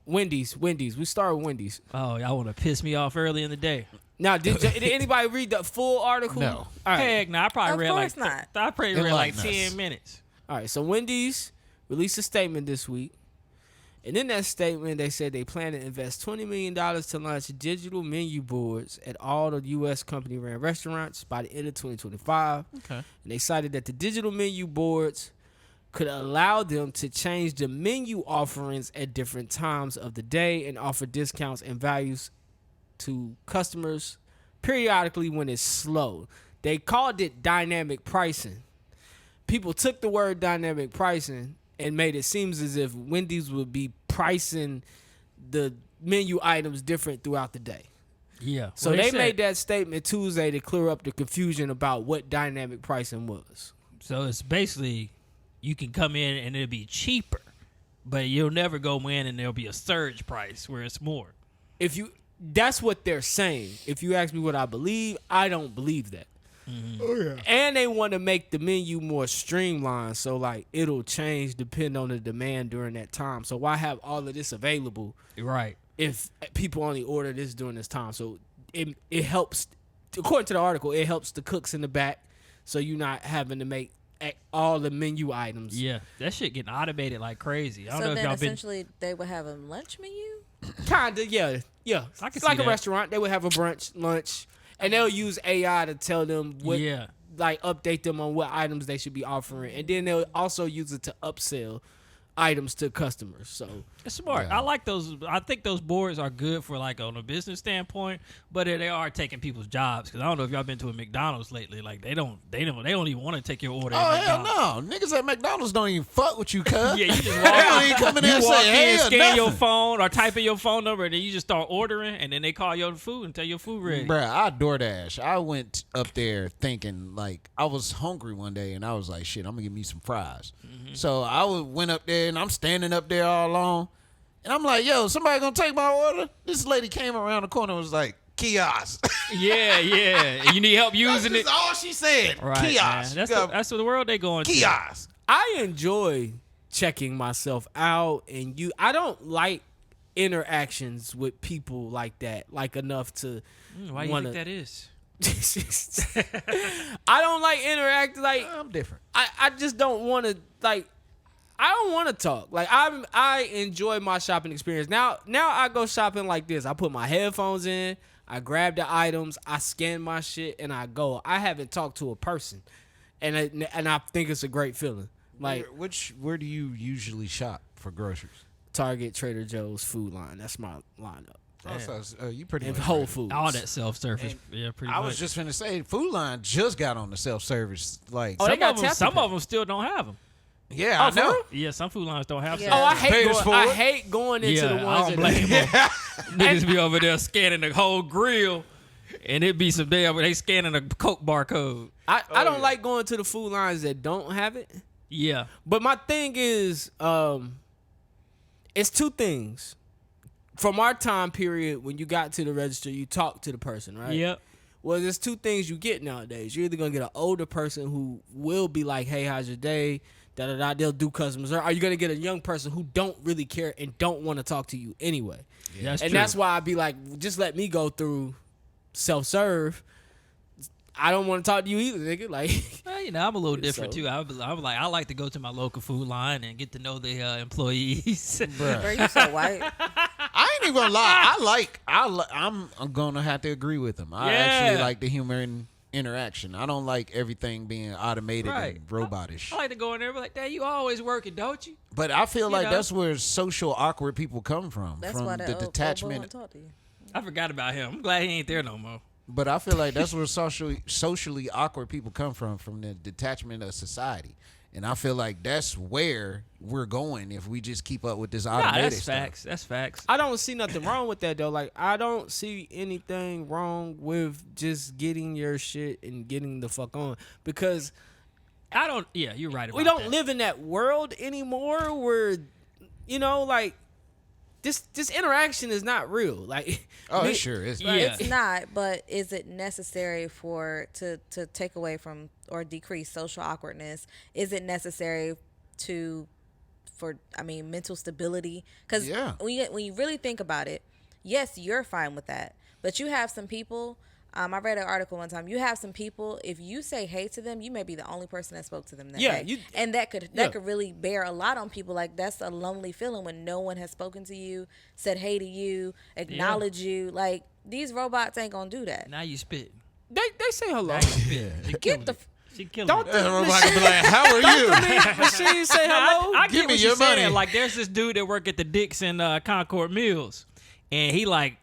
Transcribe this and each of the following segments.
Wendy's. We start with Wendy's. Oh, y'all want to piss me off early in the day? Now, did anybody read the full article? No. All right. Heck, no. I probably read like not. I probably read like Enlighten us. 10 minutes. All right. So Wendy's released a statement this week, and in that statement, they said they plan to invest $20 million to launch digital menu boards at all the U.S. company-ran restaurants by the end of 2025. Okay. And they cited that the digital menu boards could allow them to change the menu offerings at different times of the day and offer discounts and values to customers periodically when it's slow. They called it dynamic pricing. People took the word dynamic pricing and made it seem as if Wendy's would be pricing the menu items different throughout the day. Yeah. So Well, they said- made that statement Tuesday to clear up the confusion about what dynamic pricing was. So it's basically you can come in and it'll be cheaper, but you'll never go in and there'll be a surge price where it's more. That's what they're saying. If you ask me what I believe, I don't believe that. Oh yeah. And they want to make the menu more streamlined, so like it'll change depending on the demand during that time. So why have all of this available Right. if people only order this during this time? So it helps. According to the article, it helps the cooks in the back, so you're not having to make all the menu items. Yeah. That shit getting automated like crazy. I don't So know if then y'all been. essentially they would have a lunch menu? Kinda, yeah. I can It's like see a that. restaurant. They would have a brunch, lunch, and they'll use AI to tell them what, Yeah. like update them on what items they should be offering, and then they'll also use it to upsell items to customers. So It's smart. Yeah. I like those. I think those boards are good for like on a business standpoint, but they are taking people's jobs. Because I don't know if y'all been to a McDonald's lately. Like they don't even want to take your order. Oh, at hell McDonald's. no. Niggas at McDonald's don't even fuck with you, cuz. Yeah, you just They walk don't in. even come in there You and walk say, in, hey, scan your nothing. phone or type in your phone number, and then you just start ordering, and then they call your food and tell your food ready. Bruh, I DoorDash. I went up there thinking, like, I was hungry one day, and I was like, shit, I'm going to get me some fries. So I went up there, and I'm standing up there all alone, and I'm like, yo, somebody going to take my order? This lady came around the corner and was like, kiosk. Yeah. And you need help using That's it. all she said. Right, Kiosk. man. That's the world they going to. Kiosk. I enjoy checking myself out, and I don't like interactions with people like that, like enough to Why do you wanna, think that is? I don't like interact. Like I'm different. I just don't want to like. I don't want to talk. Like I enjoy my shopping experience. Now I go shopping like this. I put my headphones in. I grab the items. I scan my shit and I go. I haven't talked to a person, and I think it's a great feeling. Like Where do you usually shop for groceries? Target, Trader Joe's, Food Line. That's my lineup. Also, you pretty And much Whole right. Foods. All that self-service. Yeah, pretty I much. was just finna say, Food Line just got on the self-service. Like, Oh, they got tap to some pay. of them still don't have them. yeah, I for know. real? Yeah, some food lines don't have Yeah. some. Oh, I Pay us hate going into the I ones don't that blame them. Niggas be over there scanning the whole grill, and it be some damn they scanning a Coke barcode. I don't like going to the food lines that don't have it. Yeah, But my thing is, it's two things. From our time period, when you got to the register, you talk to the person, right? yep. Well, there's two things you get nowadays. You're either gonna get an older person who will be like, "Hey, how's your day?" Da da da. They'll do customers. Or are you gonna get a young person who don't really care and don't want to talk to you anyway? That's And true. that's why I'd be like, just let me go through self-serve. I don't want to talk to you either, nigga. Like, Well, I'm a little different So- too. I like to go to my local food line and get to know the employees. Bruh. Bro, you so white. I ain't even gonna lie. I'm gonna have to agree with him. I actually Yeah. like the human interaction. I don't like everything being automated Right. and robotish. I like to go in there and be like, "Dad, you always working, don't you?" But I feel You like know? that's where social awkward people come from. That's from why that the old boy detachment. won't talk to you. I forgot about him. I'm glad he ain't there no more. But I feel like that's where socially awkward people come from the detachment of society. And I feel like that's where we're going if we just keep up with this Nah, automated that's stuff. facts. That's facts. I don't see nothing wrong with that though. Like, I don't see anything wrong with just getting your shit and getting the fuck on, because I don't. Yeah, you're right about we don't that. live in that world anymore where, like, this interaction is not real. Like, Oh, it sure is. Yeah. It's not, but is it necessary to take away from or decrease social awkwardness? Is it necessary to mental stability. Because Yeah. when you really think about it, yes, you're fine with that, but you have some people. I read an article one time. You have some people. If you say hey to them, you may be the only person that spoke to them that day, and that could really bear a lot on people. Like, that's a lonely feeling when no one has spoken to you, said hey to you, acknowledged you. Like, these robots ain't gonna do that. Now you spit. They say hello. Now you spit. She Get the. She killing Don't it. the Robot can be like, how are you? machine say hello? I Give get me what your you're saying. money. Like, there's this dude that work at the Dick's in Concord Mills, and he like,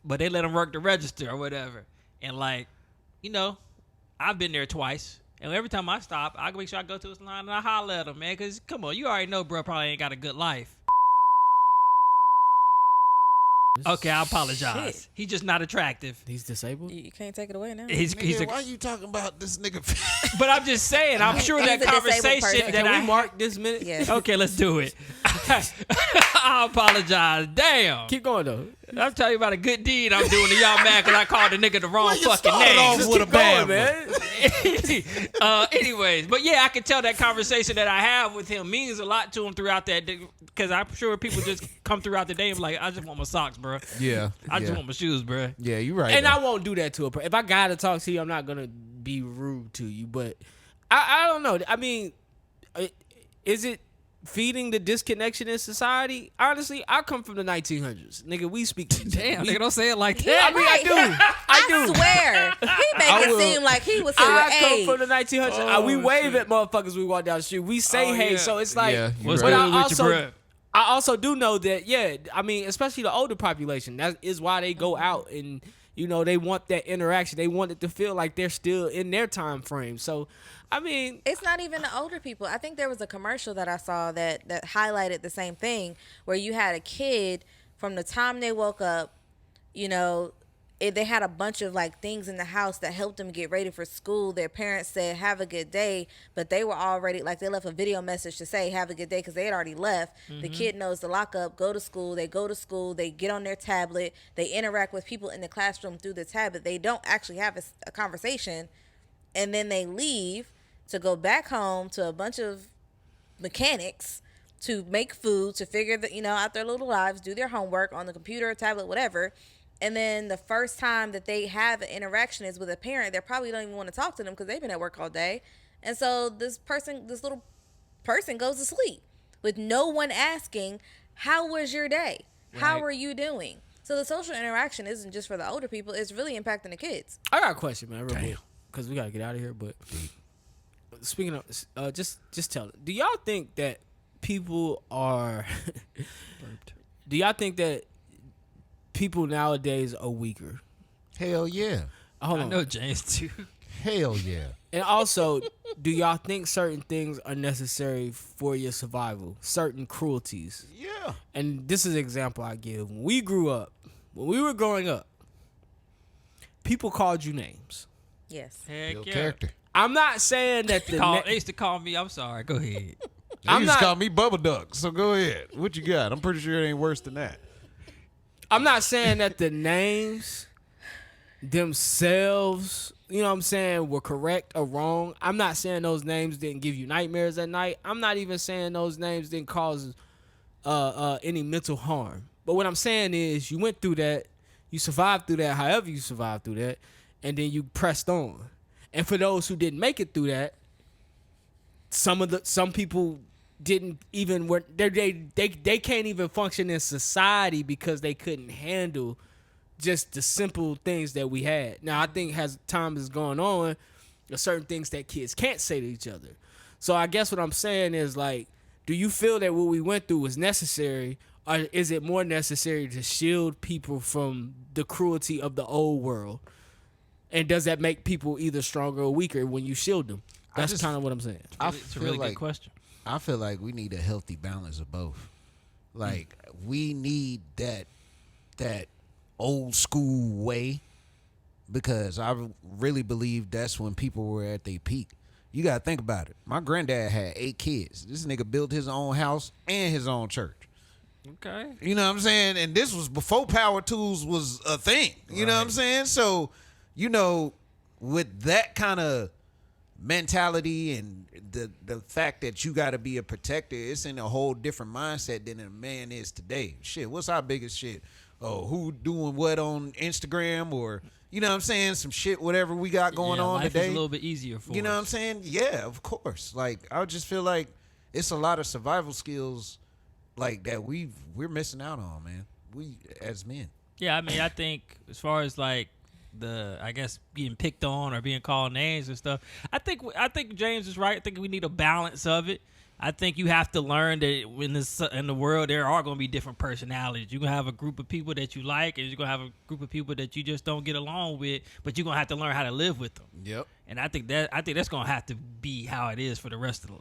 but they let him work the register or whatever. And like, I've been there twice, and every time I stop, I make sure I go to his line and I holler at him, man. Cause come on, you already know, bro, probably ain't got a good life. Okay, I apologize. Shit. He's just not attractive. He's disabled. You can't take it away now. He's Nigga, why you talking about this nigga? but I'm just saying, I'm sure He's that a disabled conversation person. that Can we mark this minute? Yes. Okay, let's do it. I apologize. Damn. Keep going though. I'm telling you about a good deed I'm doing to y'all mad because I called the nigga the wrong you fucking started name. off with a Keep bad going, man. Anyways, but yeah, I can tell that conversation that I have with him means a lot to him throughout that day, because I'm sure people just come throughout the day and be like, I just want my socks, bro. Yeah. I just want my shoes, bro. Yeah, you're right. And though. I won't do that to a person. If I gotta talk to you, I'm not gonna be rude to you. But I don't know. I mean, is it feeding the disconnection in society? Honestly, I come from the 1900s, nigga. We speak. Damn, nigga, don't say it like Yeah, that. I mean, I do. I do. Swear, he make I it will- seem like he was here with I come age. from the 1900s. Oh, We wave shit. at motherfuckers when we walk down the street. We say Oh, hey, yeah. so it's like. Yeah, you're What's right. But good I with your also, bruh? I also do know that, yeah, I mean, especially the older population, that is why they go out and, they want that interaction. They want it to feel like they're still in their time frame. So, I mean, It's not even the older people. I think there was a commercial that I saw that highlighted the same thing, where you had a kid from the time they woke up, they had a bunch of like things in the house that helped them get ready for school. Their parents said, have a good day, but they were already, like, they left a video message to say, have a good day, because they had already left. The kid knows the lock up, go to school, they get on their tablet, they interact with people in the classroom through the tablet. They don't actually have a conversation, and then they leave to go back home to a bunch of mechanics to make food, to figure out their little lives, do their homework on the computer, tablet, whatever. And then the first time that they have an interaction is with a parent. They probably don't even want to talk to them because they've been at work all day. And so this little person goes to sleep with no one asking, how was your day? How Right. are you doing? So the social interaction isn't just for the older people. It's really impacting the kids. I got a question, man, real quick, because we got to get out of here. But speaking of, just tell it. Do y'all think that people are, do y'all think that people nowadays are weaker? Hell yeah. Hold I on. know James too. Hell yeah. And also, do y'all think certain things are necessary for your survival? Certain cruelties. Yeah. And this is an example I give. When we were growing up, people called you names. Yes. Heck Your yeah. character. I'm not saying that the They used to call me. I'm sorry. Go ahead. They I'm used not- to call me Bubba Duck, so go ahead. What you got? I'm pretty sure it ain't worse than that. I'm not saying that the names themselves, you know what I'm saying, were correct or wrong. I'm not saying those names didn't give you nightmares at night. I'm not even saying those names didn't cause any mental harm. But what I'm saying is you went through that, you survived through that, however you survived through that, and then you pressed on. And for those who didn't make it through that, some people didn't even they can't even function in society because they couldn't handle just the simple things that we had. Now I think as time is going on, there's certain things that kids can't say to each other. So I guess what I'm saying is, like, do you feel that what we went through was necessary, or is it more necessary to shield people from the cruelty of the old world? And does that make people either stronger or weaker when you shield them? That's kind of what I'm saying. It's a really good question. I feel like we need a healthy balance of both. Like, we need that old school way, because I really believe that's when people were at their peak. You got to think about it. My granddad had 8 kids. This nigga built his own house and his own church. Okay. You know what I'm saying? And this was before power tools was a thing. You know what I'm saying? So, with that kind of mentality and the fact that you got to be a protector, it's in a whole different mindset than a man is today. Shit, what's our biggest shit? Oh, who doing what on Instagram, or you know what I'm saying, some shit, whatever we got going on life today. is a little bit easier for You know us. what I'm saying? Yeah, of course. Like, I just feel like it's a lot of survival skills like that we're missing out on, man. We as men. Yeah, I mean, I think as far as like I guess being picked on or being called names and stuff, I think James is right. I think we need a balance of it. I think you have to learn that in the world there are going to be different personalities. You're going to have a group of people that you like, and you're going to have a group of people that you just don't get along with, but you're going to have to learn how to live with them. Yep. And I think that's going to have to be how it is for the rest of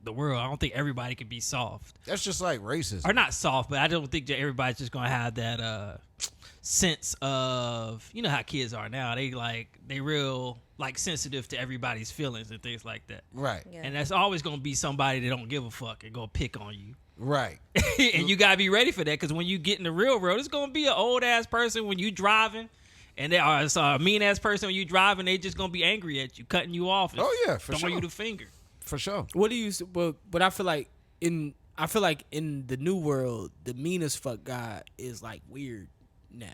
the world. I don't think everybody can be soft. That's just like racism. Or not soft, but I don't think that everybody's just going to have that sense of, you know how kids are now. They real like sensitive to everybody's feelings and things like that. Right. Yeah. And that's always going to be somebody that don't give a fuck and go pick on you. Right. And you got to be ready for that, because when you get in the real world, it's going to be an old ass person when you driving, and they are a mean ass person when you driving. They just going to be angry at you, cutting you off. And Oh, yeah, for throwing sure. you the finger. For sure. What do you? But I feel like in the new world, the meanest fuck guy is like weird now.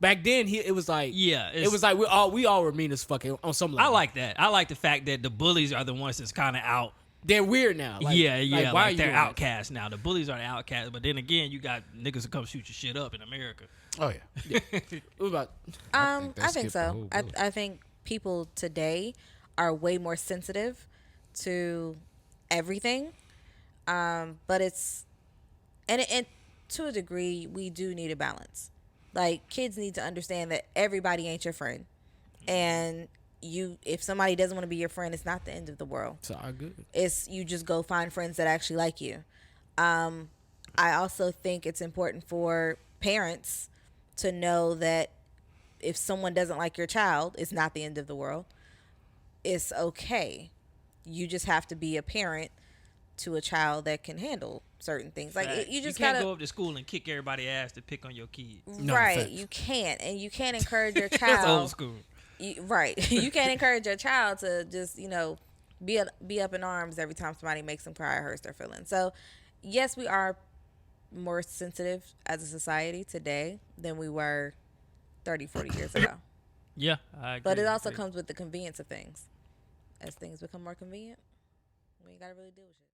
Back then, it was like it was like we all were mean as fuck on some level. I like that. I like the fact that the bullies are the ones that's kind of out. They're weird now. Like, Yeah. Like, why Like are you they're doing that? outcasts now. The bullies are the outcasts. But then again, you got niggas that come shoot your shit up in America. Oh yeah. What about? I that think skipped the so. whole I, bullet. I think people today are way more sensitive to everything. But it's and to a degree, we do need a balance. Like, kids need to understand that everybody ain't your friend, and if somebody doesn't want to be your friend, it's not the end of the world. It's all good. It's you just go find friends that actually like you. I also think it's important for parents to know that if someone doesn't like your child, it's not the end of the world. It's okay. You just have to be a parent to a child that can handle certain things. Like, Fact. you just can't gotta go up to school and kick everybody's ass to pick on your kid. No, right. facts. You can't, and you can't encourage your That's old child. school. Right. You can't encourage your child to just be up in arms every time somebody makes them cry or hurts their feelings. So, yes, we are more sensitive as a society today than we were 30, 40 years ago. Yeah, I agree. But it I also agree. comes with the convenience of things. As things become more convenient, we ain't got to really deal with it.